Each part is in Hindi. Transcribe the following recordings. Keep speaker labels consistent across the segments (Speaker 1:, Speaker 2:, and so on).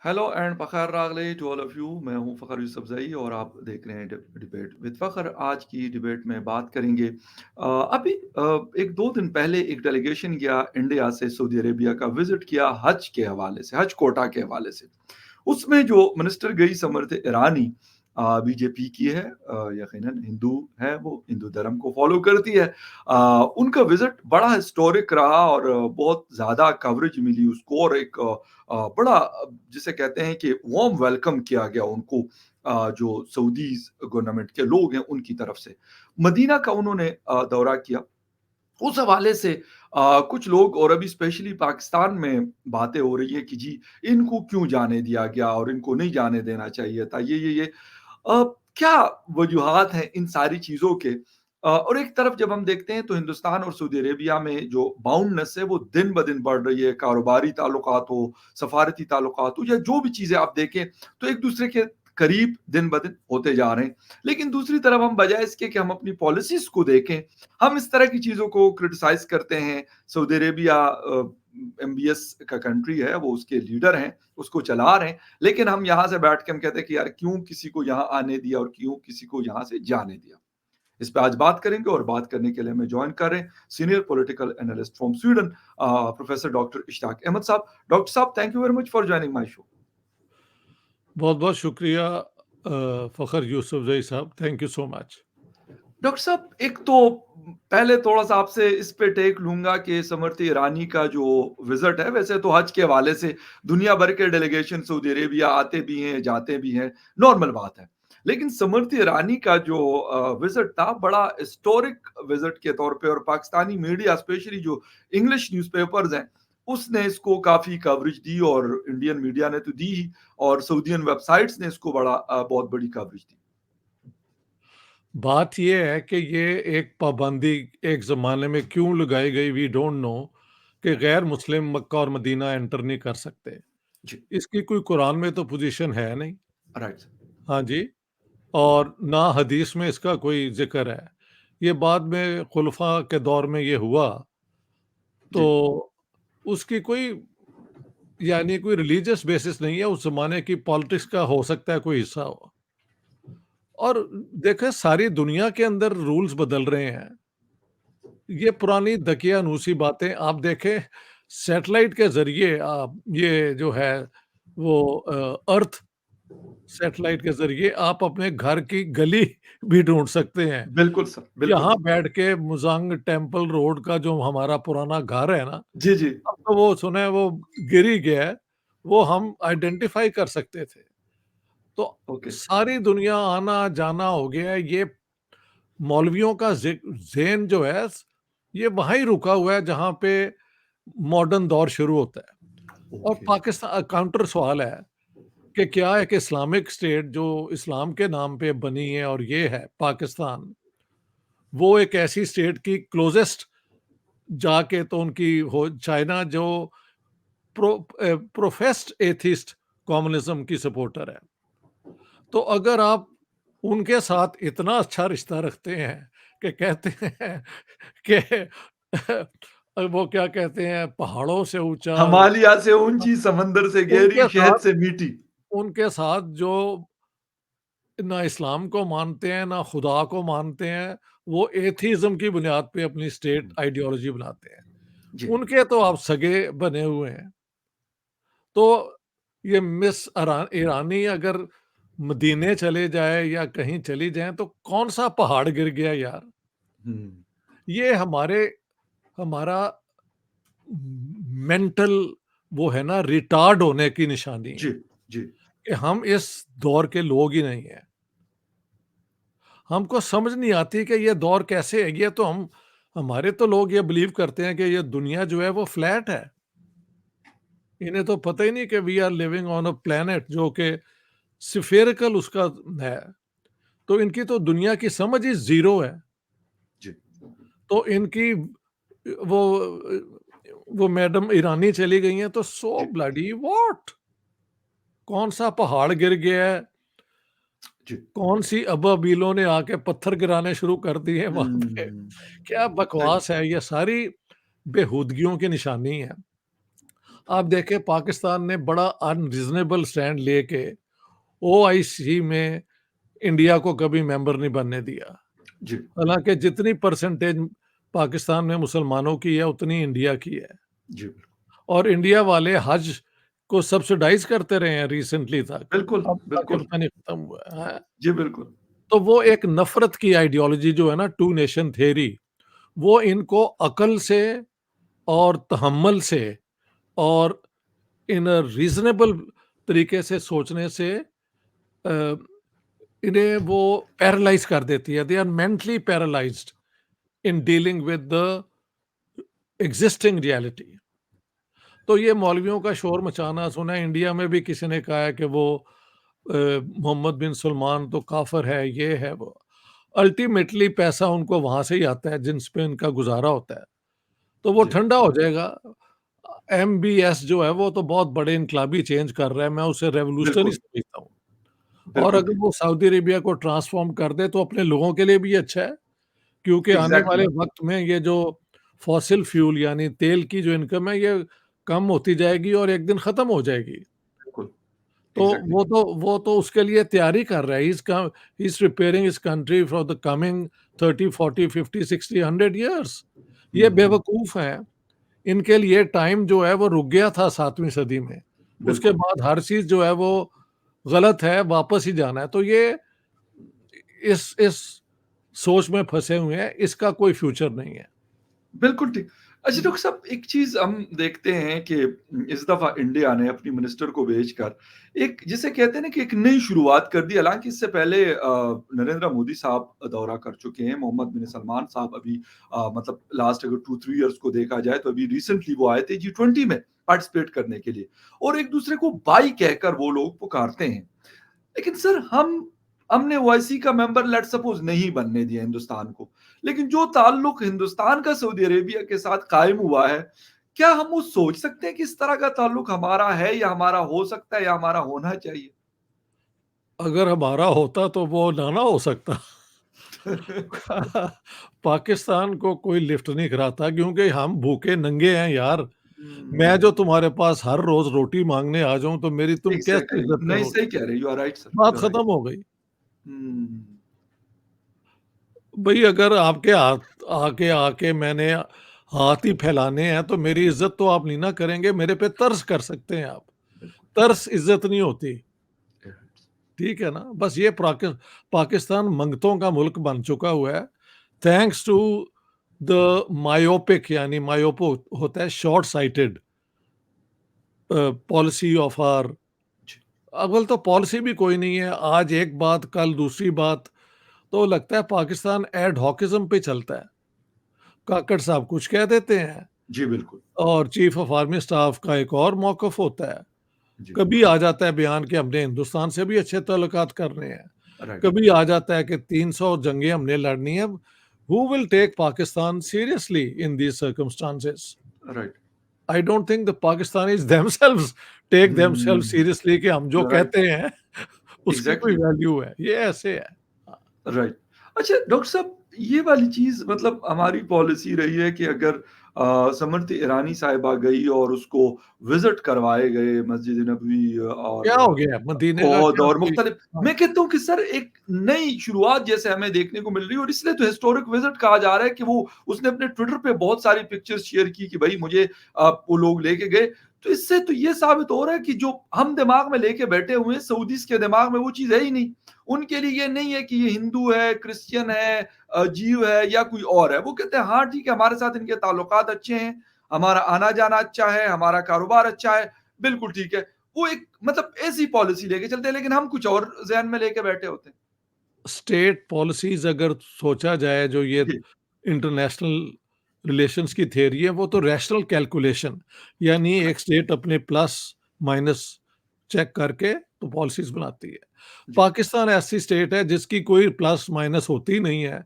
Speaker 1: हेलो एंड फ़खर रागले टू ऑल ऑफ यू। मैं हूं फ़खर यूसुफज़ई और आप देख रहे हैं डिबेट विद फ़खर। आज की डिबेट में बात करेंगे अभी एक दो दिन पहले एक डेलीगेशन गया इंडिया से सऊदी अरेबिया का विजिट किया हज के हवाले से, हज कोटा के हवाले से। उसमें जो मिनिस्टर गई समृति ईरानी बीजेपी की है, यकीनन हिंदू है, वो हिंदू धर्म को फॉलो करती है। उनका विजिट बड़ा हिस्टोरिक रहा और बहुत ज़्यादा कवरेज मिली उसको और एक बड़ा जिसे कहते हैं कि वार्म वेलकम किया गया उनको, जो सऊदी गवर्नमेंट के लोग हैं उनकी तरफ से। मदीना का उन्होंने दौरा किया। उस हवाले से कुछ लोग और अभी स्पेशली पाकिस्तान में बातें हो रही है कि जी इनको क्यों जाने दिया गया और इनको नहीं जाने देना चाहिए था, ये क्या वजूहात हैं इन सारी चीज़ों के। और एक तरफ जब हम देखते हैं तो हिंदुस्तान और सऊदी अरेबिया में जो बाउंडनेस है वो दिन-ब-दिन बढ़ रही है, कारोबारी ताल्लुकात हो, सफारती ताल्लुकात हो या जो भी चीज़ें आप देखें, तो एक-दूसरे के करीब दिन-ब-दिन होते जा रहे हैं। लेकिन दूसरी तरफ हम बजाय इसके कि हम अपनी पॉलिसीज़ को देखें, हम इस तरह की चीज़ों को क्रिटिसाइज़ करते हैं। सऊदी अरेबिया एमबीएस का कंट्री है, वो उसके लीडर हैं, उसको चला रहे हैं। लेकिन हम यहाँ से बैठ के हम कहते हैं कि यार क्यों किसी को यहाँ आने दिया और क्यों किसी को यहाँ से जाने दिया। इस पे आज बात करेंगे और बात करने के लिए हमें जॉइन कर रहे हैं senior political analyst from Sweden, professor doctor Ishtiaq Ahmed साहब। डॉक्टर साहब, thank you very much for joining my show.
Speaker 2: बहुत-बहुत शुक्रिया फ़खर यूसुफ़ज़ई साहब, thank you so much.
Speaker 1: Doctor साहब, एक तो पहले थोड़ा-सा आपसे इस पे टेक लूँगा कि स्मृति ईरानी का जो विज़िट है, वैसे तो हज के हवाले से दुनिया भर के डेलीगेशन सऊदी अरेबिया आते भी हैं, जाते भी हैं, नॉर्मल बात है। लेकिन स्मृति ईरानी का जो विज़िट था, बड़ा हिस्टोरिक विज़िट के तौर पे और पाकिस्तानी मीडिया स्पेशली जो इंग्लिश न्यूज़पेपर्स हैं, उसने इसको काफ़ी कवरेज दी और इंडियन मीडिया ने तो दी ही और सऊदियन वेबसाइट्स ने इसको बड़ा बहुत बड़ी कवरेज दी।
Speaker 2: बात ये है कि ये एक पाबंदी एक ज़माने में क्यों लगाई गई वी डोंट नो कि गैर मुस्लिम मक्का और मदीना एंटर नहीं कर सकते।
Speaker 1: जी,
Speaker 2: इसकी कोई कुरान में तो पोज़ीशन है नहीं।
Speaker 1: राइट।
Speaker 2: हाँ जी, और ना हदीस में इसका कोई ज़िक्र है। ये बाद में खुलफ़ा के दौर में ये हुआ, तो
Speaker 1: जी,
Speaker 2: उसकी कोई यानी कोई रिलीजियस बेसिस नहीं है, उस ज़माने की पॉलिटिक्स का हो सकता है कोई हिस्सा हो। और देखिए सारी दुनिया के अंदर रूल्स बदल रहे हैं। ये पुरानी दकियानूसी बातें आप देखें, सैटेलाइट के ज़रिए आप ये जो है वो अर्थ सैटेलाइट के ज़रिए आप अपने घर की गली भी ढूँढ सकते हैं।
Speaker 1: बिल्कुल सर, बिल्कुल।
Speaker 2: यहाँ बैठ के मुज़ंग टेम्पल रोड का जो हमारा पुराना घर है ना,
Speaker 1: जी, जी।
Speaker 2: अब तो वो सुने वो गिर ही गया है, वो हम आइडेंटिफ़ाई कर सकते थे। तो
Speaker 1: ओके,
Speaker 2: सारी दुनिया आना-जाना हो गया है, ये मौलवियों का ज़ेन जो है ये वहाँ ही रुका हुआ है जहाँ पे मॉडर्न दौर शुरू होता है। और
Speaker 1: ओके।
Speaker 2: पाकिस्तान काउंटर सवाल है कि क्या एक इस्लामिक स्टेट जो इस्लाम के नाम पे बनी है और ये है पाकिस्तान, वो एक ऐसी स्टेट की क्लोज़ेस्ट जाके तो उनकी हो चाइना जो प्रोफेस्ड एथिस्ट कम्युनिज़्म की सपोर्टर है। तो अगर आप उनके साथ इतना अच्छा रिश्ता रखते हैं कि कहते हैं कि वो क्या कहते हैं पहाड़ों से ऊँचा
Speaker 1: हिमालय से ऊँची, समंदर से गहरी,
Speaker 2: उनके
Speaker 1: शहद
Speaker 2: साथ
Speaker 1: से मीठी।
Speaker 2: उनके साथ जो ना इस्लाम को मानते हैं, ना खुदा को मानते हैं, वो एथिज़्म की बुनियाद पे अपनी स्टेट
Speaker 1: हुँ,
Speaker 2: आइडियोलॉजी बनाते हैं।
Speaker 1: जी,
Speaker 2: उनके तो आप सगे बने हुए हैं। तो ये मिस ईरानी अगर मदीने चले जाए या कहीं चली जाएँ तो कौन-सा पहाड़ गिर गया यार?
Speaker 1: हुँ,
Speaker 2: ये हमारा मेंटल वो है ना रिटार्ड होने की निशानी
Speaker 1: जी,
Speaker 2: है
Speaker 1: जी,
Speaker 2: कि हम इस दौर के लोग ही नहीं हैं। हमको समझ नहीं आती कि ये दौर कैसे है? ये तो हमारे तो लोग ये बिलीव करते हैं कि ये दुनिया जो है वो फ्लैट है। इन्हें तो पता ही नहीं कि we are living on a planet जो कि स्फेरिकल उसका है। तो इनकी तो दुनिया की समझ ही ज़ीरो है।
Speaker 1: जी,
Speaker 2: तो इनकी वो वो मैडम ईरानी चली गई हैं तो सो
Speaker 1: जी,
Speaker 2: ब्लडी व्हाट? कौन-सा पहाड़ गिर गया है?
Speaker 1: जी।
Speaker 2: कौन-सी अबाबीलों ने आके पत्थर गिराने शुरू कर दिए वहाँ पे?
Speaker 1: हुँ,
Speaker 2: क्या
Speaker 1: सही।
Speaker 2: बकवास है, ये सारी बेहूदगियों की निशानी है। आप देखें पाकिस्तान ने बड़ा अनरीज़नेबल स्टैंड लेके ओआईसी में इंडिया को कभी मेंबर नहीं बनने दिया।
Speaker 1: जी,
Speaker 2: हालाँकि जितनी परसेंटेज पाकिस्तान में मुसलमानों की है, उतनी इंडिया की है।
Speaker 1: जी, बिल्कुल।
Speaker 2: और इंडिया वाले हज को सब्सिडाइज़ करते रहे हैं रिसेंटली तक।
Speaker 1: बिल्कुल,
Speaker 2: अब जाके
Speaker 1: बिल्कुल।
Speaker 2: पता नहीं खत्म हुआ है। हाँ,
Speaker 1: जी, बिल्कुल।
Speaker 2: तो वो एक नफ़रत की आइडियोलॉजी जो है ना, टू नेशन थियरी, वो इनको अकल से और तहम्मुल से और इन अ रीज़नेबल तरीके से सोचने से अ, इन्हें वो पैरालाइज़ कर देती है। They are mentally paralysed in dealing with the existing reality. तो ये मौलवियों का शोर मचाना सुना है, इंडिया में भी किसी ने कहा है कि वो मोहम्मद बिन सलमान तो काफ़िर है, ये है वो। अल्टीमेटली पैसा उनको वहाँ से ही आता है जिन पे इनका गुज़ारा होता है। तो वो
Speaker 1: जी,
Speaker 2: ठंडा हो जाएगा। एमबीएस जो है वो तो बहुत बड़े इनकलाबी चेंज कर रहा है, मैं उसे रेवोल्यूशनरी
Speaker 1: बिल्कुल,
Speaker 2: समझता हूँ। और
Speaker 1: बिल्कुल
Speaker 2: अगर
Speaker 1: ठीक।
Speaker 2: वो सऊदी अरेबिया को ट्रांसफ़ॉर्म कर दे तो अपने लोगों के लिए भी अच्छा है, क्योंकि आने
Speaker 1: एग्ज़ैक्टली,
Speaker 2: वाले वक़्त में ये जो फॉसिल फ्यूल यानी तेल की जो इनकम है, ये कम होती जाएगी और एक दिन ख़त्म हो जाएगी।
Speaker 1: बिल्कुल,
Speaker 2: तो
Speaker 1: एग्ज़ैक्टली।
Speaker 2: वो तो उसके लिए तैयारी कर रहा है। He is preparing his country for the coming 30, 40, 50, 60, 100 years. ये
Speaker 1: हुँ,
Speaker 2: बेवकूफ़ हैं। इनके लिए टाइम जो है वो रुक गया था 7वीं सदी में। उसके
Speaker 1: बिल्कुल।
Speaker 2: बाद हर चीज़ जो है वो गलत है, वापस ही जाना है। तो ये इस सोच में फँसे हुए हैं, इसका कोई फ्यूचर नहीं है।
Speaker 1: बिल्कुल ठीक। अच्छा
Speaker 2: हुँ।
Speaker 1: डॉक्टर साहब एक चीज़ हम देखते हैं कि इस दफ़ा इंडिया ने अपनी मिनिस्टर को भेजकर एक जिसे कहते हैं ना कि एक नई शुरुआत कर दी। हालाँकि इससे पहले नरेंद्र मोदी साहब दौरा कर चुके हैं। मोहम्मद बिन सलमान साहब अभी मतलब लास्ट अगर 2-3 इयर्स को देखा जाए तो अभी रिसेंटली वो आए थे जी20 में पार्टिसिपेट करने के लिए और एक-दूसरे को भाई कहकर वो लोग पुकारते हैं। लेकिन सर हमने ओआईसी का मेंबर लेट्स सपोज़ नहीं बनने दिया हिंदुस्तान को। लेकिन जो ताल्लुक हिंदुस्तान का सऊदी अरेबिया के साथ कायम हुआ है, क्या हम वो सोच सकते हैं कि इस तरह का ताल्लुक हमारा है या हमारा हो सकता है या हमारा होना चाहिए?
Speaker 2: अगर हमारा होता तो वो ना ना हो सकता। पाकिस्तान को कोई लिफ्ट नहीं कराता, क्योंकि हम भूखे नंगे हैं यार। मैं जो
Speaker 1: हुँ,
Speaker 2: तुम्हारे पास हर रोज़ रोटी माँगने आ जाऊँ तो मेरी तुम कैसे
Speaker 1: एग्ज़ैक्टली
Speaker 2: इज़्ज़त
Speaker 1: नहीं
Speaker 2: करोगे?
Speaker 1: सही कह रहे हैं, यू आर राइट सर,
Speaker 2: बात
Speaker 1: यू आर राइट।
Speaker 2: खत्म हो गई।
Speaker 1: हुँ,
Speaker 2: भई अगर आपके हाथ आके आके मैंने हाथ ही फैलाने हैं तो मेरी इज़्ज़त तो आप नहीं ना करेंगे, मेरे पे तरस कर सकते हैं आप।
Speaker 1: बिल्कुल।
Speaker 2: तरस इज़्ज़त नहीं होती,
Speaker 1: राइट,
Speaker 2: ठीक है ना? बस ये पाकिस्तान मंगतों का मुल्क बन चुका हुआ है, थैंक्स टू द मायोपिक यानी मायोपो होता है short sighted policy of our.
Speaker 1: जी,
Speaker 2: अव्वल तो पॉलिसी भी कोई नहीं है, आज एक बात, कल दूसरी बात, तो लगता है पाकिस्तान एड हॉकिज़्म पे चलता है। काकड़ साहब कुछ कह देते हैं
Speaker 1: जी बिल्कुल,
Speaker 2: और चीफ ऑफ आर्मी स्टाफ का एक और मौक़िफ़ होता है।
Speaker 1: जी,
Speaker 2: कभी आ जाता है बयान कि हमने हिंदुस्तान से भी अच्छे ताल्लुकात करने हैं।
Speaker 1: राइट,
Speaker 2: कभी आ जाता है कि 300 जंगें हमने लड़नी है। Who will take Pakistan seriously in these circumstances?
Speaker 1: Right.
Speaker 2: I don't think the Pakistanis themselves take themselves
Speaker 1: hmm,
Speaker 2: seriously कि हम जो
Speaker 1: यू आर राइट,
Speaker 2: कहते हैं उसकी कोई
Speaker 1: एग्ज़ैक्टली।
Speaker 2: वैल्यू है। ये ऐसे है। हाँ,
Speaker 1: राइट। अच्छा डॉक्टर साहब ये वाली चीज़ मतलब हमारी पॉलिसी रही है कि अगर स्मृति ईरानी साहिबा गई और उसको विज़िट करवाए गए मस्जिद नबवी
Speaker 2: क्या
Speaker 1: और
Speaker 2: हो गया? मदीने का
Speaker 1: ओहद
Speaker 2: क्या
Speaker 1: और
Speaker 2: कोई।
Speaker 1: मुख्तलिफ
Speaker 2: हाँ,
Speaker 1: मैं कहता हूँ कि सर एक नई शुरुआत जैसे हमें देखने को मिल रही है और इसलिए तो हिस्टोरिक विज़िट कहा जा रहा है कि वो उसने अपने ट्विटर पे बहुत सारी पिक्चर्स शेयर की कि भई मुझे वो लोग लेके गए। तो इससे तो ये साबित हो रहा है कि जो हम दिमाग में लेके बैठे हुए हैं सऊदीज़ के दिमाग में वो चीज़ है ही नहीं। उनके लिए ये नहीं है कि ये हिंदू है, क्रिश्चियन है जीव है या कोई और है। वो कहते हैं हाँ ठीक है, हमारे साथ इनके ताल्लुकात अच्छे हैं, हमारा आना-जाना अच्छा है, हमारा कारोबार अच्छा है, बिल्कुल ठीक है। वो एक मतलब ऐसी पॉलिसी लेके चलते हैं, लेकिन हम कुछ और ज़हन में लेके बैठे होते हैं।
Speaker 2: स्टेट पॉलिसीज़ अगर सोचा जाए, जो ये
Speaker 1: जी,
Speaker 2: इंटरनेशनल रिलेशंस की थ्योरी है, वो तो रैशनल कैलकुलेशन, यानी
Speaker 1: राइट,
Speaker 2: एक स्टेट अपने प्लस माइनस चेक करके तो पॉलिसीज़ बनाती है।
Speaker 1: जी,
Speaker 2: पाकिस्तान ऐसी स्टेट है जिसकी कोई प्लस माइनस होती नहीं है।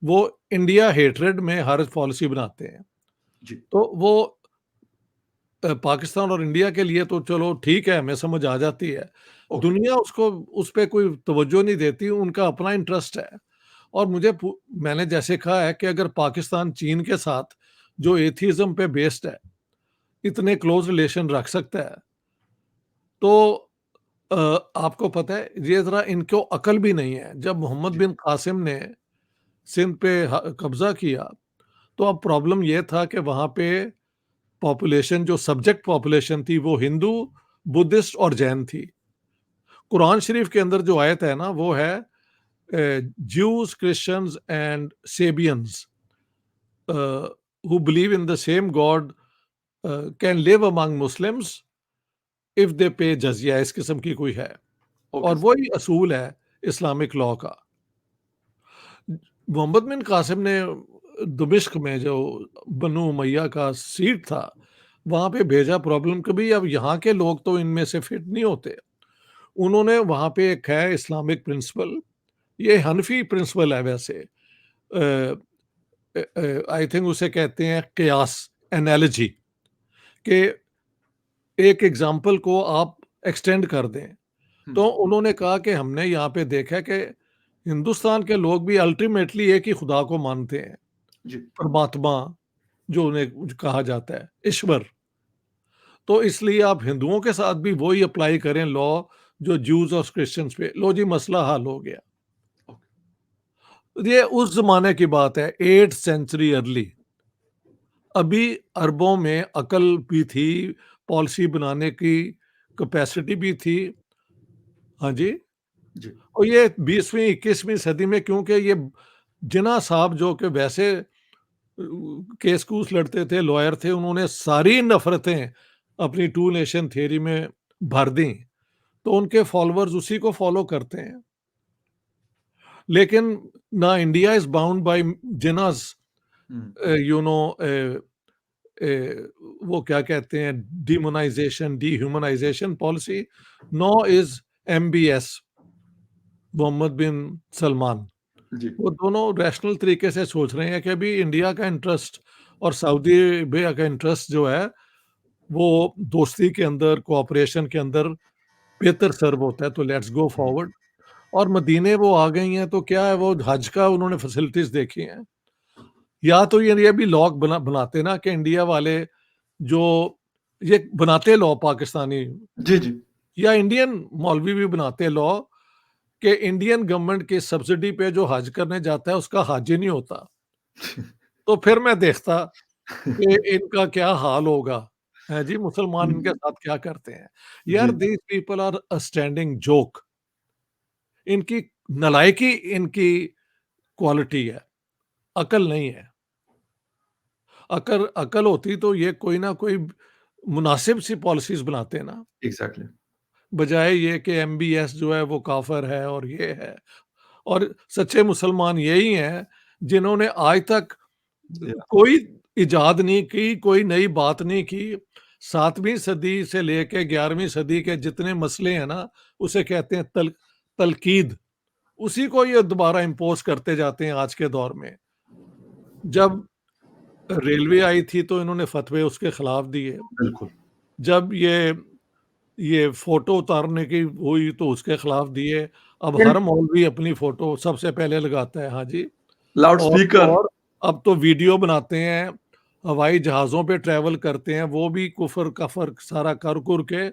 Speaker 2: वो इंडिया हेट्रेड में हर पॉलिसी बनाते हैं।
Speaker 1: जी,
Speaker 2: तो वो पाकिस्तान और इंडिया के लिए तो चलो ठीक है, हमें समझ आ जाती है।
Speaker 1: ओके,
Speaker 2: दुनिया उसको उस पे कोई तवज्जो नहीं देती, उनका अपना इंटरेस्ट है। और मैंने जैसे कहा है कि अगर पाकिस्तान चीन के साथ जो एथियज़्म पे बेस्ड है, इतने क्लोज रिलेशन रख सकता है, तो अ, आपको पता है ये ज़रा इनको अकल भी नहीं है। जब मोहम्मद
Speaker 1: जी,
Speaker 2: बिन कासिम ने सिंध पे कब्ज़ा किया, तो अब प्रॉब्लम ये था कि वहाँ पे पॉपुलेशन जो सब्जेक्ट पॉपुलेशन थी वो हिंदू, बुद्धिस्ट और जैन थी। कुरान शरीफ के अंदर जो आयत है ना वो है Jews, Christians and Sabians who believe in the same God can live among Muslims if they pay जजिया, इस किस्म की कोई है।
Speaker 1: ओके
Speaker 2: और
Speaker 1: सर।
Speaker 2: वही असूल है इस्लामिक लॉ का। मोहम्मद बिन कासिम ने दमिश्क में जो बनु उमैया का सीट था, वहाँ पे भेजा प्रॉब्लम कभी। अब यहाँ के लोग तो इनमें से फिट नहीं होते। उन्होंने वहाँ पे एक है इस्लामिक प्रिंसिपल, ये हनफी प्रिंसिपल है वैसे। आई थिंक उसे कहते हैं कियास एनालॉजी, कि एक एग्जाम्पल को आप एक्सटेंड कर दें।
Speaker 1: हुँ,
Speaker 2: तो उन्होंने कहा कि हमने यहाँ पे देखा कि हिंदुस्तान के लोग भी अल्टीमेटली एक ही खुदा को मानते हैं,
Speaker 1: जी,
Speaker 2: परमात्मा जो उन्हें कहा जाता है, ईश्वर। तो इसलिए आप हिंदुओं के साथ भी वही अप्लाई करें लॉ जो ज्यूज और क्रिश्चियंस पे। लो जी, मसला हल हो गया।
Speaker 1: ओके,
Speaker 2: ये उस जमाने की बात है, 8th सेंचुरी अर्ली। अभी अरबों में अकल भी थी, पॉलिसी बनाने की कैपेसिटी भी थी। हाँ जी।
Speaker 1: जी,
Speaker 2: और ये 20वीं 21वीं सदी में, क्योंकि ये जिन्ना साहब जो कि वैसे केस कूस लड़ते थे, लॉयर थे, उन्होंने सारी नफ़रतें अपनी टू नेशन थियरी में भर दी, तो उनके फॉलोअर्स उसी को फॉलो करते हैं। लेकिन ना इंडिया इज़ बाउंड बाय जिन्नास
Speaker 1: हुँ,
Speaker 2: यू नो वो क्या कहते हैं, demonetisation, dehumanisation policy, no is MBS, Mohammed bin Salman.
Speaker 1: जी,
Speaker 2: वो दोनों रैशनल तरीके से सोच रहे हैं कि अभी इंडिया का इंटरेस्ट और सऊदी अरेबिया का इंटरेस्ट जो है, वो दोस्ती के अंदर, कोऑपरेशन के अंदर बेहतर सर्व होता है, तो लेट्स गो
Speaker 1: हुँ,
Speaker 2: फॉरवर्ड। और मदीने वो आ गई हैं, तो क्या है, वो हज का उन्होंने फैसिलिटीज़ देखी हैं। या तो ये भी लॉ बनाते ना कि इंडिया वाले जो ये बनाते लॉ पाकिस्तानी,
Speaker 1: जी, जी,
Speaker 2: या इंडियन मौलवी भी बनाते लॉ कि इंडियन गवर्नमेंट की सब्सिडी पे जो हज करने जाता है उसका हज ही नहीं होता। तो फिर मैं देखता कि इनका क्या हाल होगा, हैं जी, मुसलमान इनके
Speaker 1: हुँ,
Speaker 2: साथ क्या करते हैं। यार,
Speaker 1: जी,
Speaker 2: these people are a standing joke. इनकी नालायकी इनकी क्वालिटी है, अकल नहीं है। अकल अकल होती तो ये कोई ना कोई मुनासिब सी पॉलिसीज़ बनाते ना,
Speaker 1: एग्ज़ैक्टली,
Speaker 2: बजाए ये कि एमबीएस जो है वो काफ़िर है और ये है। और सच्चे मुसलमान यही हैं जिन्होंने आज तक
Speaker 1: या
Speaker 2: कोई इजाद नहीं की, कोई नई बात नहीं की। 7वीं सदी से लेके 11वीं सदी के जितने मसले हैं ना, उसे कहते हैं तलकीद। उसी को ये दोबारा इम्पोज़ करते जाते हैं आज के दौर में। जब रेलवे आई थी तो इन्होंने फ़तवे उसके खिलाफ दिए।
Speaker 1: बिल्कुल,
Speaker 2: जब ये फ़ोटो उतारने की हुई तो उसके खिलाफ दिए। अब
Speaker 1: एंड
Speaker 2: हर मौलवी अपनी फ़ोटो सबसे पहले लगाता है। हाँ जी।
Speaker 1: लाउड
Speaker 2: और
Speaker 1: स्पीकर
Speaker 2: और अब तो वीडियो बनाते हैं, हवाई जहाज़ों पे ट्रैवल करते हैं, वो भी कुफ़र-कफ़र सारा कर-कुर के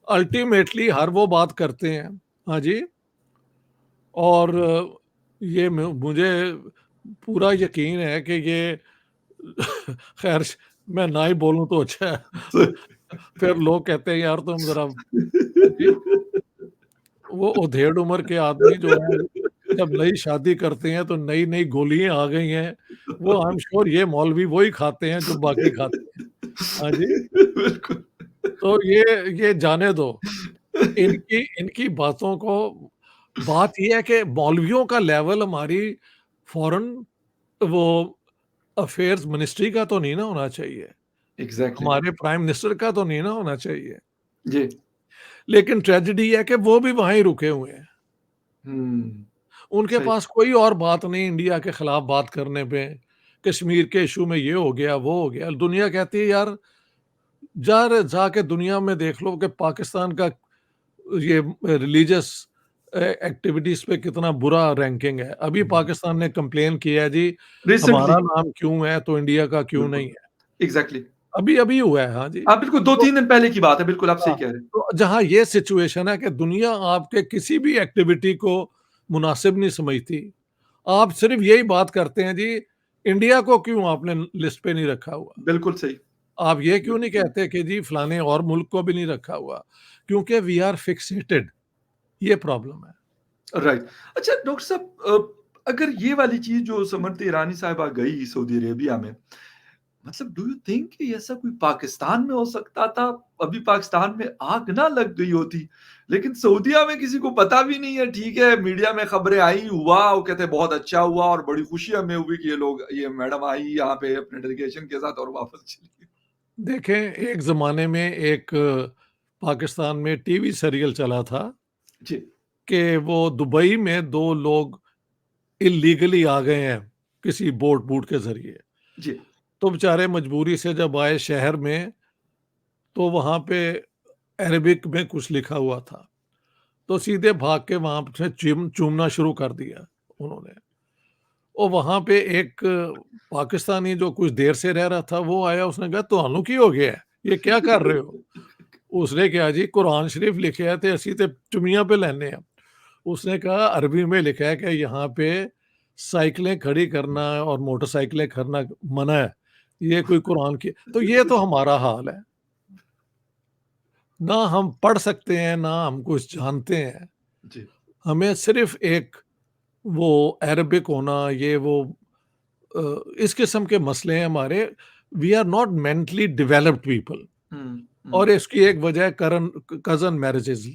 Speaker 2: अल्टीमेटली हर वो बात करते हैं। हाँ जी। और ये मुझे पूरा यकीन है कि ये ख़ैर मैं ना ही बोलूँ तो अच्छा है। फिर लोग कहते हैं यार तुम ज़रा, हाँ जी, वो अधेड़ उम्र के आदमी जो हैं, जब नई शादी करते हैं तो नई-नई गोलियाँ आ गई हैं। वो आई एम श्योर ये मौलवी वही खाते हैं जो बाकी खाते हैं। हाँ जी,
Speaker 1: बिल्कुल,
Speaker 2: तो ये जाने दो। इनकी इनकी बातों को, बात ये है कि मौलवियों का लेवल हमारी फॉरेन वो अफेयर्स मिनिस्ट्री का तो नहीं ना होना चाहिए।
Speaker 1: एग्ज़ैक्टली,
Speaker 2: हमारे प्राइम मिनिस्टर का तो नहीं ना होना चाहिए।
Speaker 1: जी,
Speaker 2: लेकिन ट्रेजेडी है कि वो भी वहीं रुके हुए हैं।
Speaker 1: हुँ,
Speaker 2: उनके
Speaker 1: सही,
Speaker 2: पास कोई और बात नहीं इंडिया के खिलाफ बात करने पे। कश्मीर के इश्यू में ये हो गया, वो हो गया। दुनिया कहती है यार, जाके दुनिया में देख लो कि पाकिस्तान का ये रिलीजियस एक्टिविटीज़ पे कितना बुरा रैंकिंग है। अभी
Speaker 1: हुँ,
Speaker 2: पाकिस्तान ने कंप्लेन किया है जी,
Speaker 1: रिसेंटली
Speaker 2: हमारा नाम क्यों है तो इंडिया का क्यों नहीं
Speaker 1: बिल्कुल,
Speaker 2: है?
Speaker 1: एग्ज़ैक्टली,
Speaker 2: अभी-अभी हुआ है, हाँ जी।
Speaker 1: हाँ, बिल्कुल
Speaker 2: तो
Speaker 1: 2-3 दिन पहले की बात है, बिल्कुल आप
Speaker 2: हाँ,
Speaker 1: सही कह रहे हैं।
Speaker 2: तो जहाँ ये सिचुएशन है कि दुनिया आपके किसी भी एक्टिविटी को मुनासिब नहीं समझती, आप सिर्फ़ यही बात करते हैं जी, इंडिया को क्यों आपने लिस्ट पे नहीं रखा हुआ?
Speaker 1: बिल्कुल सही,
Speaker 2: आप ये क्यों नहीं
Speaker 1: बिल्कुल सही।
Speaker 2: कहते कि जी फलाने और मुल्क को भी नहीं रखा हुआ? क्योंकि वी आर फिक्सेटेड, ये प्रॉब्लम है।
Speaker 1: राइट। अच्छा डॉक्टर साहब अगर ये वाली चीज़ जो समृति ईरानी साहिबा गई सऊदी अरेबिया में, मतलब डू यू थिंक कि ऐसा कोई पाकिस्तान में हो सकता था? अभी पाकिस्तान में आग ना लग गई होती, लेकिन सऊदीया में किसी को पता भी नहीं है, ठीक है, मीडिया में खबरें आई, हुआ, वो कहते हैं बहुत अच्छा हुआ और बड़ी खुशी हमें हुई कि ये मैडम आई यहाँ पे अपने डेलीगेशन के साथ और वापस चली गई।
Speaker 2: देखें, एक ज़माने में एक पाकिस्तान में टीवी सीरियल चला था
Speaker 1: जी,
Speaker 2: कि वो दुबई में 2 लोग इल्लीगली आ गए हैं, किसी बोट-वूट के ज़रिए।
Speaker 1: जी,
Speaker 2: तो बेचारे मजबूरी से जब आए शहर में, तो वहाँ पे अरबिक में कुछ लिखा हुआ था। तो सीधे भाग के वहाँ से चूमना शुरू कर दिया उन्होंने। और वहाँ पे एक पाकिस्तानी जो कुछ देर से रह रहा था, वो आया, उसने कहा, "तुहानू की हो गया है? ये क्या कर रहे हो?" उसने कहा, "जी कुरान शरीफ लिखे है ते असी ते चुम्मियां पे लैने आ।" उसने कहा, "अरबी में लिखा है कि यहाँ पे साइकिलें खड़ी करना और मोटरसाइकिलें करना मना है। ये कोई कुरान की।" तो ये तो हमारा हाल है। ना हम पढ़ सकते हैं, ना हम कुछ जानते हैं।
Speaker 1: जी,
Speaker 2: हमें सिर्फ़ एक वो अरबिक होना, ये वो इस किस्म के मसले हैं हमारे। We are not mentally developed people.
Speaker 1: हुँ,
Speaker 2: और
Speaker 1: हुँ,
Speaker 2: इसकी एक वजह है कज़न मैरेजेज़।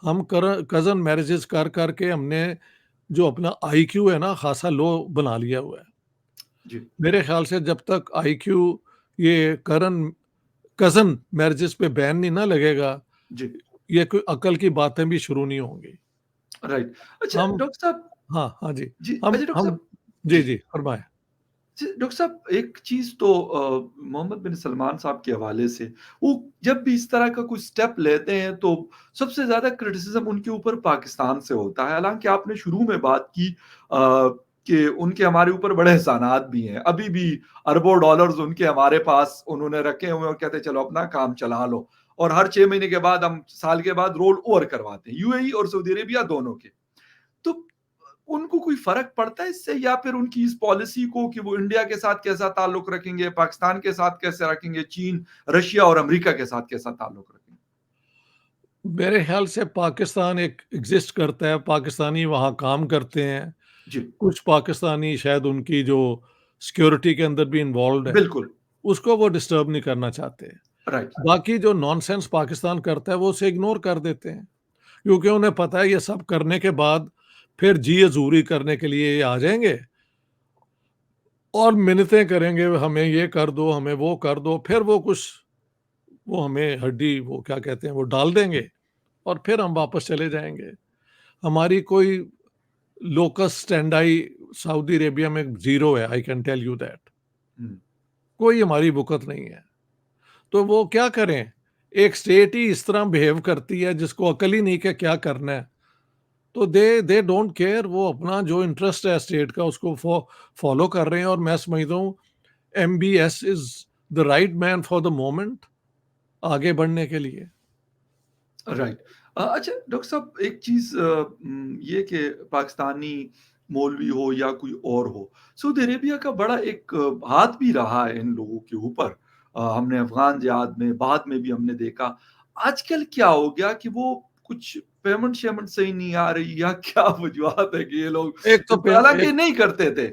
Speaker 2: हम कज़न मैरेजेज़ कर के हमने जो अपना आईक्यू है ना, ख़ासा लो बना लिया हुआ है।
Speaker 1: जी,
Speaker 2: मेरे ख़्याल से जब तक आईक्यू ये कज़न मैरेजेज़ पे बैन नहीं ना लगेगा,
Speaker 1: जी,
Speaker 2: ये कोई अकल की बातें भी शुरू नहीं होंगी।
Speaker 1: राइट। अच्छा
Speaker 2: हम
Speaker 1: डॉक्टर साहब
Speaker 2: हाँ, हाँ जी।
Speaker 1: जी, अच्छा
Speaker 2: हम
Speaker 1: डॉक्टर
Speaker 2: हम
Speaker 1: साहब
Speaker 2: जी,
Speaker 1: जी।
Speaker 2: जी, फरमाएँ।
Speaker 1: जी, डॉक्टर साहब एक चीज़ तो मोहम्मद बिन सलमान साहब के हवाले से, वो जब भी इस तरह का कोई स्टेप लेते हैं तो सबसे ज़्यादा क्रिटिसिज़्म उनके ऊपर पाकिस्तान से होता है। हालाँकि आपने शुरू में बात की कि उनके हमारे ऊपर बड़े एहसानात भी हैं। अभी भी अरबों डॉलर्स उनके हमारे पास उन्होंने रखे हुए हैं और कहते हैं चलो अपना काम चला लो। और हर 6 महीने के बाद हम साल के बाद रोल ओवर करवाते हैं, यूएई और सऊदी अरेबिया दोनों के। तो उनको कोई फ़र्क पड़ता है इससे या फिर उनकी इस पॉलिसी को कि वो इंडिया के साथ कैसा ताल्लुक रखेंगे, पाकिस्तान के साथ कैसे रखेंगे, चीन, रशिया और अमेरिका के साथ कैसा ताल्लुक रखेंगे?
Speaker 2: मेरे ख़्याल से पाकिस्तान एक एग्ज़िस्ट करता है, पाकिस्तानी वहाँ काम करते हैं।
Speaker 1: जी,
Speaker 2: कुछ पाकिस्तानी शायद उनकी जो सिक्योरिटी के अंदर भी इन्वॉल्व्ड है,
Speaker 1: बिल्कुल,
Speaker 2: उसको वो डिस्टर्ब नहीं करना चाहते।
Speaker 1: राइट,
Speaker 2: बाकी जो नॉनसेंस पाकिस्तान करता है, वो उसे इग्नोर कर देते हैं, क्योंकि उन्हें पता है ये सब करने के बाद फिर जी हज़ूरी करने के लिए ये आ जाएँगे और मिन्नतें करेंगे, हमें ये कर दो, हमें वो कर दो, फिर वो कुछ वो हमें हड्डी वो क्या कहते हैं, वो डाल देंगे और फिर हम वापस चले जाएँगे। हमारी कोई लोकस स्टैंडर्ड सऊदी अरेबिया में ज़ीरो है, I can tell you that.
Speaker 1: हुँ,
Speaker 2: कोई हमारी वुकत नहीं है। तो वो क्या करें? एक स्टेट ही इस तरह बिहेव करती है जिसको अकल ही नहीं कि क्या करना है। तो दे डोंट केयर, वो अपना जो इंटरेस्ट है स्टेट का उसको फॉलो कर रहे हैं और मैं समझता हूँ MBS is the right man for the moment आगे बढ़ने के लिए।
Speaker 1: राइट। अच्छा डॉक्टर साहब एक चीज़ ये कि पाकिस्तानी मौलवी हो या कोई और हो, सऊदी अरेबिया का बड़ा एक हाथ भी रहा है इन लोगों के ऊपर। हमने अफ़गान जिहाद में, बाद में भी हमने देखा। आजकल क्या हो गया कि वो कुछ पेमेंट-शेमेंट सही नहीं आ रही या क्या वजूहात है कि ये लोग
Speaker 2: एक तो
Speaker 1: हालाँकि
Speaker 2: एक
Speaker 1: नहीं करते थे।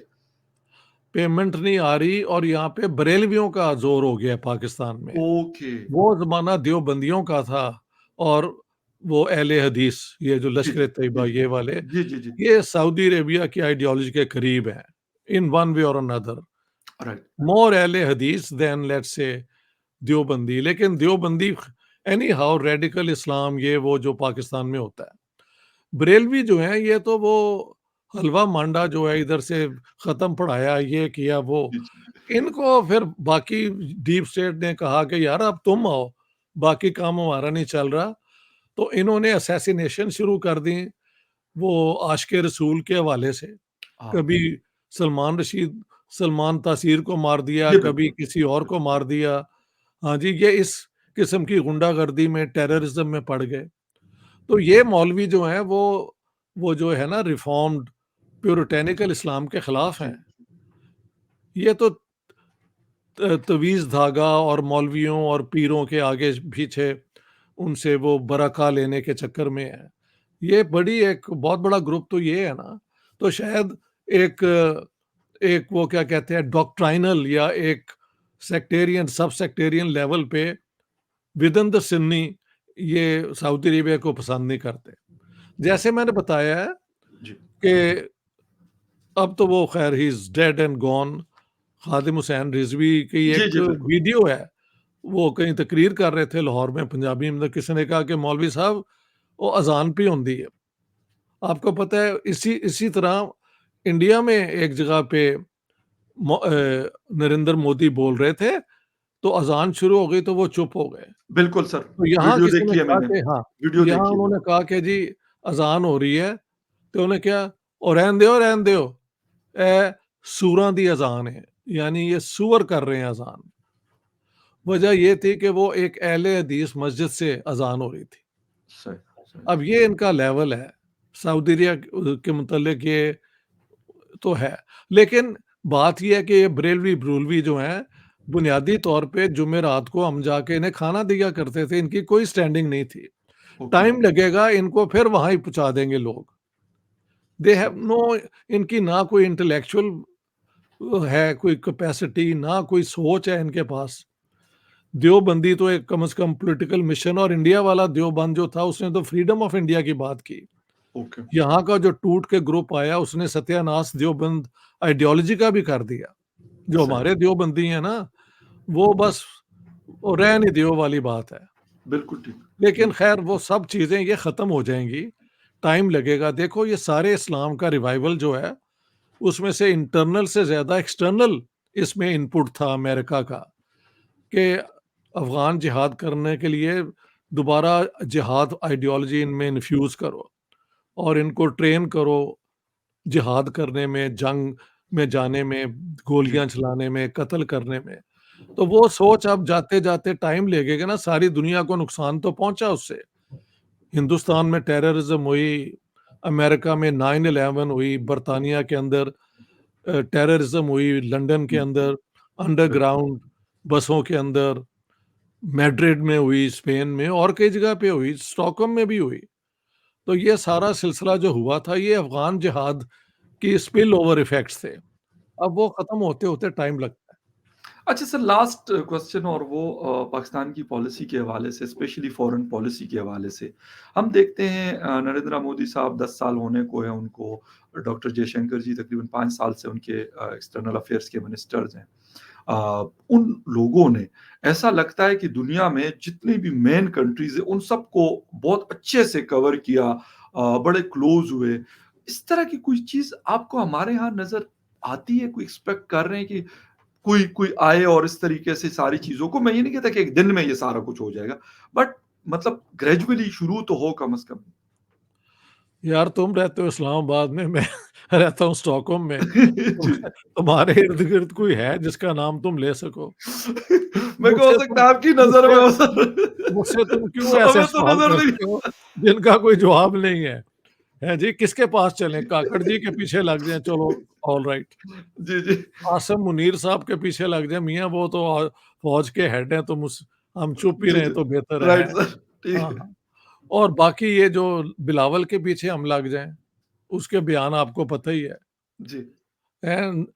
Speaker 2: पेमेंट नहीं आ रही और यहाँ पे बरेलवियों का ज़ोर हो गया है पाकिस्तान में।
Speaker 1: ओके।
Speaker 2: वो ज़माना देवबंदियों का था और वो अहले हदीस, ये जो
Speaker 1: जी, जी। जी,
Speaker 2: लश्कर-ए-तैयबा
Speaker 1: जी।
Speaker 2: ये वाले,
Speaker 1: जी, जी, जी।
Speaker 2: ये सऊदी अरेबिया की आइडियोलॉजी के करीब हैं, इन वन वे और अनदर।
Speaker 1: राइट।
Speaker 2: मोर अहले हदीस देन लेट्स से देवबंदी, लेकिन देवबंदी एनी हाउ रेडिकल इस्लाम ये वो जो पाकिस्तान में होता है। बरेलवी जो हैं ये तो वो हलवा मांडा जो है इधर से ख़त्म पढ़ाया, ये किया वो।
Speaker 1: जी, जी।
Speaker 2: इनको फिर बाकी डीप स्टेट ने कहा कि यार अब तुम आओ, बाकी काम हमारा नहीं चल रहा। तो इन्होंने असैसिनेशन शुरू कर दी, वो आशिक़ रसूल के हवाले से।
Speaker 1: हाँ।
Speaker 2: कभी सलमान तासीर को मार दिया,
Speaker 1: जी,
Speaker 2: कभी
Speaker 1: बिल्कुल।
Speaker 2: किसी और को मार दिया। हाँ जी, ये इस किस्म की गुंडागर्दी में, टेररिज़्म में पड़ गए। तो ये मौलवी जो हैं वो जो है ना रिफ़ॉर्म्ड प्यूरिटेनिकल इस्लाम के खिलाफ
Speaker 1: जी,
Speaker 2: हैं। ये तो तवीज़ धागा और मौलवियों और पीरों के आगे पीछे उनसे वो बरक़ा लेने के चक्कर में है। ये बड़ी एक बहुत बड़ा ग्रुप तो ये है ना, तो शायद एक एक वो क्या कहते हैं डॉक्ट्रिनल या एक सेक्टेरियन सब सेक्टेरियन लेवल पे विदिन द सुन्नी ये सऊदी अरेबिया को पसंद नहीं करते। जैसे मैंने बताया है
Speaker 1: जी।
Speaker 2: कि अब तो वो ख़ैर ही is dead and gone. Khadim Hussain Rizvi की
Speaker 1: जी,
Speaker 2: एक
Speaker 1: जी, बिल्कुल।
Speaker 2: वीडियो है, वो कहीं तकरीर कर रहे थे लाहौर में पंजाबी में, तो किसी ने कहा कि मौलवी साहब वो अज़ान पे होंदी है। आपको पता है इसी इसी तरह इंडिया में एक जगह पे नरेंद्र मोदी बोल रहे थे, तो अज़ान शुरू हो गई तो वो चुप हो गए।
Speaker 1: बिल्कुल सर,
Speaker 2: तो यहाँ
Speaker 1: वीडियो
Speaker 2: किसी ने
Speaker 1: देखी है
Speaker 2: कहा
Speaker 1: मैंने,
Speaker 2: कि हाँ,
Speaker 1: वीडियो
Speaker 2: यहाँ
Speaker 1: देखी है
Speaker 2: उन्होंने
Speaker 1: बिल्कुल।
Speaker 2: कहा कि जी अज़ान हो रही है, तो उन्हें क्या रहन दियो, ए सूरां दी अज़ान है, यानी ये सूअर कर रहे हैं अज़ान। वजह ये थी कि वो एक अहले हदीस मस्जिद से अज़ान हो रही थी।
Speaker 1: सही, सही।
Speaker 2: अब ये इनका लेवल है, सऊदी अरब के मुतल्लिक ये तो है। लेकिन बात ये है कि ये बरेलवी-बरूलवी जो हैं, बुनियादी तौर पे जुमेरात को हम जाके इन्हें खाना दिया करते थे, इनकी कोई स्टैंडिंग नहीं थी।
Speaker 1: ओके,
Speaker 2: टाइम लगेगा, इनको फिर वहाँ ही पहुँचा देंगे लोग। दे हैव
Speaker 1: सही।
Speaker 2: नो इनकी ना कोई इंटेलेक्चुअल है, कोई कैपेसिटी, ना कोई सोच है इनके पास। देवबंदी तो एक कम से कम पॉलिटिकल मिशन और इंडिया वाला देवबंद जो था, उसने तो फ्रीडम ऑफ इंडिया की बात की।
Speaker 1: ओके,
Speaker 2: यहाँ का जो टूट के ग्रुप आया, उसने सत्यानाश देवबंद आइडियोलॉजी का भी कर दिया। जो
Speaker 1: सही।
Speaker 2: हमारे देवबंदी हैं ना, वो बस वो रहने दो वाली बात है।
Speaker 1: बिल्कुल ठीक,
Speaker 2: लेकिन
Speaker 1: बिल्कुल।
Speaker 2: ख़ैर वो सब चीज़ें ये ख़त्म हो जाएँगी, टाइम लगेगा। देखो ये सारे इस्लाम का रिवाइवल जो है, उसमें से इंटरनल से ज़्यादा एक्सटर्नल इसमें इनपुट था अमेरिका का, कि अफ़गान जिहाद करने के लिए दोबारा जिहाद आइडियोलॉजी इनमें इन्फ्यूज़ करो और इनको ट्रेन करो जिहाद करने में, जंग में जाने में,
Speaker 1: जी,
Speaker 2: गोलियाँ चलाने में, कत्ल करने में। तो वो सोच अब जाते-जाते टाइम लगेगा ना, सारी दुनिया को नुकसान तो पहुँचा उससे। हिंदुस्तान में टेररिज़्म हुई, अमेरिका में 9/11 हुई, बरतानिया के अंदर टेररिज़्म हुई, लंदन के
Speaker 1: हुँ,
Speaker 2: अंदर
Speaker 1: बिल्कुल।
Speaker 2: अंडरग्राउंड बसों के अंदर, मैड्रिड में हुई, स्पेन में और कई जगह पे हुई, स्टॉकहोम में भी हुई। तो ये सारा सिलसिला जो हुआ था, ये अफ़गान जिहाद की स्पिल ओवर इफ़ेक्ट्स थे। अब वो खत्म होते-होते टाइम लगता है।
Speaker 1: अच्छा सर लास्ट क्वेश्चन और वो पाकिस्तान की पॉलिसी के हवाले से स्पेशली फॉरेन पॉलिसी के हवाले से। हम देखते हैं नरेंद्र मोदी साहब 10 साल होने को है उनको, डॉक्टर जयशंकर जी तकरीबन 5 साल से उनके एक्सटर्नल अफेयर्स के मिनिस्टर्स हैं। उन लोगों ने ऐसा लगता है कि दुनिया में जितनी भी मेन कंट्रीज़ हैं उन सबको बहुत अच्छे से कवर किया, बड़े क्लोज़ हुए। इस तरह की कोई चीज़ आपको हमारे यहाँ नज़र आती है? कोई एक्सपेक्ट कर रहे हैं कि कोई कोई आए और इस तरीके से सारी चीज़ों को, मैं ये नहीं कहता कि एक दिन में ये सारा कुछ हो जाएगा, बट मतलब ग्रेजुअली शुरू तो हो कम से कम।
Speaker 2: यार तुम रहते हो इस्लामाबाद में, मैं रहता हूँ स्टॉकहोम में।
Speaker 1: जी।
Speaker 2: तुम्हारे इर्द-गिर्द कोई है जिसका नाम तुम ले सको?
Speaker 1: मैं कहा हो
Speaker 2: मुझसे तुम
Speaker 1: सकता है आपकी नज़र में
Speaker 2: मुझसे
Speaker 1: हो सर।
Speaker 2: मुझसे तुम क्यों ऐसे
Speaker 1: हमें तो
Speaker 2: सवाल
Speaker 1: नज़र नहीं।
Speaker 2: करते हो जिनका कोई जवाब नहीं है? हैं जी, किसके पास चलें? काकड़ जी के पीछे लग जाएँ, चलो ऑल राइट।
Speaker 1: जी, जी।
Speaker 2: आसिम मुनीर साहब के पीछे लग जाएँ, मियाँ वो तो फ़ौज के हेड हैं, तुम उस हम चुप ही
Speaker 1: जी,
Speaker 2: रहें
Speaker 1: जी।
Speaker 2: तो बेहतर है।
Speaker 1: राइट सर,
Speaker 2: हाँ,
Speaker 1: ठीक है।
Speaker 2: हाँ। और बाकी ये जो बिलावल के पीछे हम लग जाएँ, उसके बयान आपको पता ही है।
Speaker 1: जी,
Speaker 2: हैं,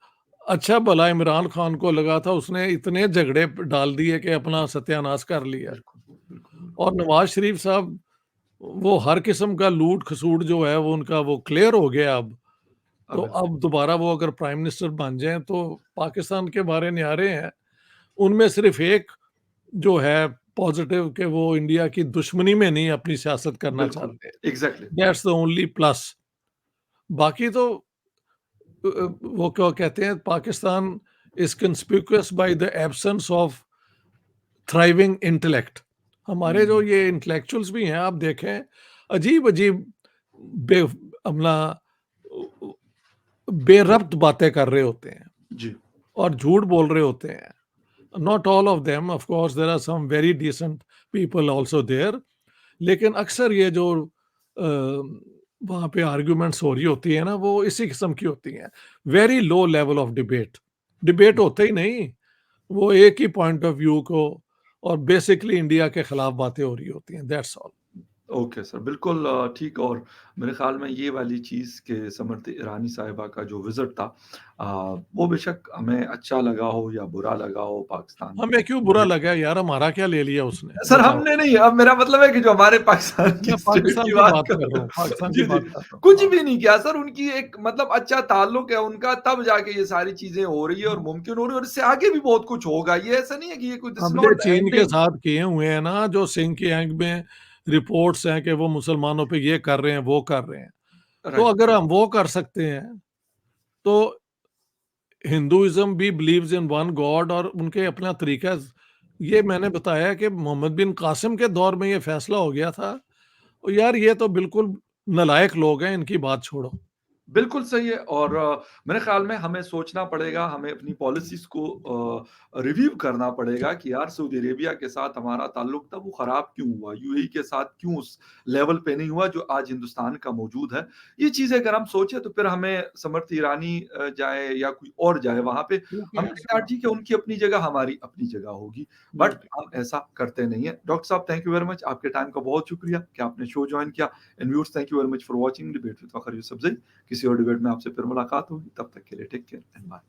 Speaker 2: अच्छा भला इमरान खान को लगा था उसने इतने झगड़े डाल दिए कि अपना सत्यानाश कर लिया।
Speaker 1: बिल्कुल, बिल्कुल, बिल्कुल।
Speaker 2: और नवाज़ शरीफ साहब वो हर किस्म का लूट-खसूट जो है वो उनका वो क्लियर हो गया अब। तो
Speaker 1: बिल्कुल,
Speaker 2: अब दोबारा वो अगर प्राइम मिनिस्टर बन जाएँ तो पाकिस्तान के बारे न्यारे हैं। उनमें सिर्फ़ एक जो है पॉज़िटिव कि वो इंडिया की दुश्मनी में नहीं अपनी सियासत करना
Speaker 1: बिल्कुल,
Speaker 2: चाहते।
Speaker 1: Exactly.
Speaker 2: That's the only plus. बाकी तो वो क्या कहते हैं Pakistan is conspicuous by the absence of thriving intellect. हमारे जो
Speaker 1: हुँ,
Speaker 2: ये इंटेलेक्चुअल्स भी हैं आप देखें, अजीब-अजीब बे अपना बेरब्त बातें कर रहे होते हैं
Speaker 1: जी,
Speaker 2: और झूठ बोल रहे होते हैं। Not all of them, of course there are some very decent people also there, लेकिन अक्सर ये जो वहाँ पे आर्गुमेंट्स हो रही होती है ना, वो इसी किस्म की होती हैं, very low level of debate. Debate होता ही नहीं, वो एक ही पॉइंट ऑफ व्यू को और बेसिकली इंडिया के खिलाफ बातें हो रही होती हैं, दैट्स ऑल।
Speaker 1: ओके सर, बिल्कुल ठीक। और मेरे ख़्याल में ये वाली चीज़ कि स्मृति ईरानी साहिबा का जो विज़िट था अ, वो बेशक हमें अच्छा लगा हो या बुरा लगा हो पाकिस्तान
Speaker 2: हमें क्यों बुरा लगा यार, हमारा क्या ले लिया उसने
Speaker 1: सर
Speaker 2: बताओ?
Speaker 1: हमने नहीं, अब मेरा मतलब है कि जो हमारे पाकिस्तान की
Speaker 2: मैं
Speaker 1: स्टेट
Speaker 2: पाकिस्तान
Speaker 1: की
Speaker 2: की
Speaker 1: बात
Speaker 2: बात
Speaker 1: कर
Speaker 2: कर
Speaker 1: रहे
Speaker 2: रहा हूँ,
Speaker 1: हो।
Speaker 2: पाकिस्तान की
Speaker 1: जी, जी।
Speaker 2: बात कर रहा हूँ।
Speaker 1: कुछ
Speaker 2: हाँ,
Speaker 1: भी नहीं किया सर, उनकी एक मतलब अच्छा ताल्लुक है उनका, तब जाके ये सारी चीज़ें हो रही है और मुमकिन हो रही है और इससे आगे भी बहुत कुछ होगा। ये ऐसा नहीं है कि ये कोई दिस इज़
Speaker 2: हमले
Speaker 1: नॉट
Speaker 2: चीन के
Speaker 1: एंडिंग।
Speaker 2: साथ किए हुए हैं ना, जो सिंकियांग में रिपोर्ट्स हैं कि वो मुसलमानों पे ये कर रहे हैं, वो कर रहे हैं। तो
Speaker 1: राइट।
Speaker 2: अगर हम वो कर सकते हैं, तो हिंदुइज़्म भी बिलीव्स इन वन गॉड और उनके अपना तरीका ये मैंने बताया कि मोहम्मद बिन कासिम के दौर में ये फैसला हो गया था। और यार ये तो बिल्कुल नालायक लोग हैं, इनकी बात छोड़ो।
Speaker 1: बिल्कुल सही है। और मेरे ख़्याल में हमें सोचना पड़ेगा, हमें अपनी पॉलिसीज़ को रिव्यू करना पड़ेगा कि यार सऊदी अरेबिया के साथ हमारा ताल्लुक था वो ख़राब क्यों हुआ? यूएई के साथ क्यों उस लेवल पे नहीं हुआ जो आज हिंदुस्तान का मौजूद है? ये चीज़ें अगर हम सोचें तो फिर हमें समर्थ ईरानी जाए या कोई और जाए वहाँ पे, हमने कहा
Speaker 2: हाँ,
Speaker 1: ठीक है उनकी अपनी जगह, हमारी अपनी जगह होगी। बट
Speaker 2: बिल्कुल।
Speaker 1: हम ऐसा करते नहीं हैं। डॉक्टर साहब थैंक यू वेरी मच, आपके टाइम का बहुत शुक्रिया कि आपने शो जॉइन किया। And viewers thank you very much for watching debate with Fakhar Yousafzai. किसी और डिबेट में आपसे फिर मुलाकात होगी, तब तक के लिए टेक केयर एंड बाय।